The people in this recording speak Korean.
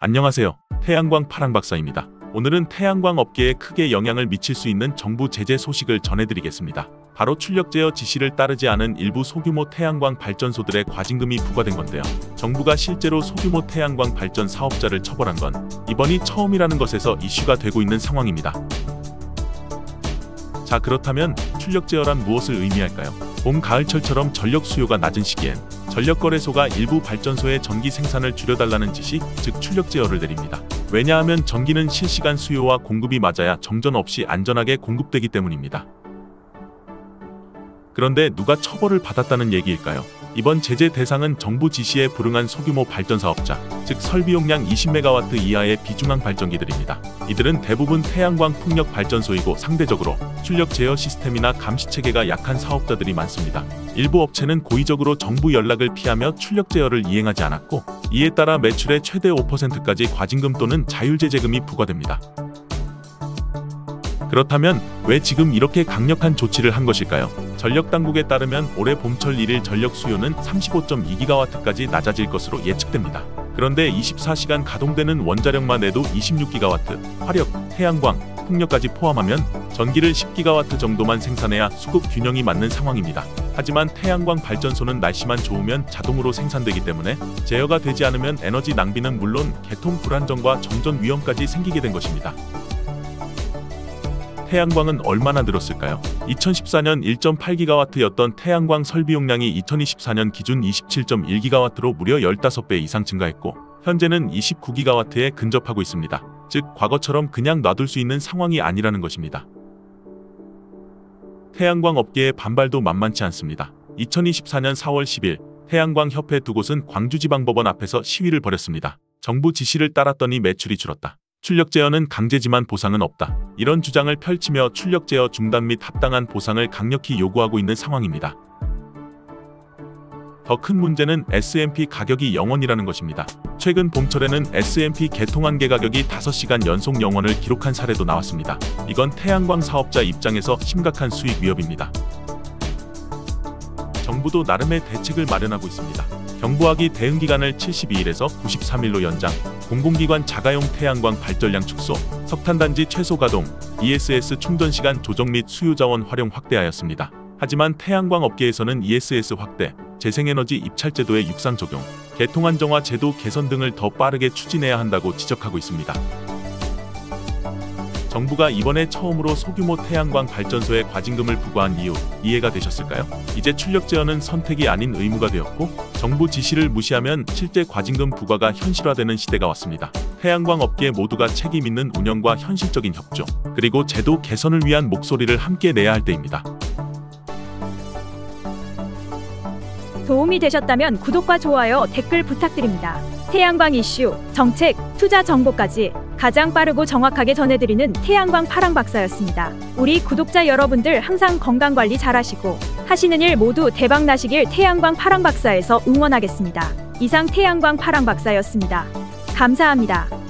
안녕하세요. 태양광 파랑박사입니다. 오늘은 태양광 업계에 크게 영향을 미칠 수 있는 정부 제재 소식을 전해드리겠습니다. 바로 출력 제어 지시를 따르지 않은 일부 소규모 태양광 발전소들의 과징금이 부과된 건데요. 정부가 실제로 소규모 태양광 발전 사업자를 처벌한 건 이번이 처음이라는 것에서 이슈가 되고 있는 상황입니다. 자, 그렇다면 출력 제어란 무엇을 의미할까요? 봄, 가을철처럼 전력 수요가 낮은 시기엔 전력거래소가 일부 발전소의 전기 생산을 줄여달라는 지시, 즉 출력 제어를 내립니다. 왜냐하면 전기는 실시간 수요와 공급이 맞아야 정전 없이 안전하게 공급되기 때문입니다. 그런데 누가 처벌을 받았다는 얘기일까요? 이번 제재 대상은 정부 지시에 불응한 소규모 발전 사업자, 즉 설비용량 20MW 이하의 비중항 발전기들입니다. 이들은 대부분 태양광 풍력 발전소이고 상대적으로 출력 제어 시스템이나 감시 체계가 약한 사업자들이 많습니다. 일부 업체는 고의적으로 정부 연락을 피하며 출력 제어를 이행하지 않았고, 이에 따라 매출의 최대 5%까지 과징금 또는 자율제재금이 부과됩니다. 그렇다면 왜 지금 이렇게 강력한 조치를 한 것일까요? 전력당국에 따르면 올해 봄철 1일 전력 수요는 35.2GW까지 낮아질 것으로 예측됩니다. 그런데 24시간 가동되는 원자력만 해도 26GW, 화력, 태양광, 풍력까지 포함하면 전기를 10GW 정도만 생산해야 수급 균형이 맞는 상황입니다. 하지만 태양광 발전소는 날씨만 좋으면 자동으로 생산되기 때문에 제어가 되지 않으면 에너지 낭비는 물론 개통 불안정과 정전 위험까지 생기게 된 것입니다. 태양광은 얼마나 늘었을까요? 2014년 1.8GW였던 태양광 설비용량이 2024년 기준 27.1GW로 무려 15배 이상 증가했고, 현재는 29GW에 근접하고 있습니다. 즉, 과거처럼 그냥 놔둘 수 있는 상황이 아니라는 것입니다. 태양광 업계의 반발도 만만치 않습니다. 2024년 4월 10일 태양광 협회 두 곳은 광주지방법원 앞에서 시위를 벌였습니다. 정부 지시를 따랐더니 매출이 줄었다. 출력 제어는 강제지만 보상은 없다. 이런 주장을 펼치며 출력 제어 중단 및 합당한 보상을 강력히 요구하고 있는 상황입니다. 더 큰 문제는 SMP 가격이 0원이라는 것입니다. 최근 봄철에는 SMP 개통한계 가격이 5시간 연속 0원을 기록한 사례도 나왔습니다. 이건 태양광 사업자 입장에서 심각한 수익 위협입니다. 정부도 나름의 대책을 마련하고 있습니다. 경부하기 대응기간을 72일에서 93일로 연장, 공공기관 자가용 태양광 발전량 축소, 석탄단지 최소 가동, ESS 충전시간 조정 및 수요자원 활용 확대하였습니다. 하지만 태양광 업계에서는 ESS 확대, 재생에너지 입찰제도의 육상 적용, 개통 안정화 제도 개선 등을 더 빠르게 추진해야 한다고 지적하고 있습니다. 정부가 이번에 처음으로 소규모 태양광 발전소에 과징금을 부과한 이유 이해가 되셨을까요? 이제 출력 제어는 선택이 아닌 의무가 되었고, 정부 지시를 무시하면 실제 과징금 부과가 현실화되는 시대가 왔습니다. 태양광 업계 모두가 책임 있는 운영과 현실적인 협조, 그리고 제도 개선을 위한 목소리를 함께 내야 할 때입니다. 도움이 되셨다면 구독과 좋아요, 댓글 부탁드립니다. 태양광 이슈, 정책, 투자 정보까지 가장 빠르고 정확하게 전해드리는 태양광 파랑박사였습니다. 우리 구독자 여러분들 항상 건강관리 잘하시고 하시는 일 모두 대박나시길 태양광 파랑박사에서 응원하겠습니다. 이상 태양광 파랑박사였습니다. 감사합니다.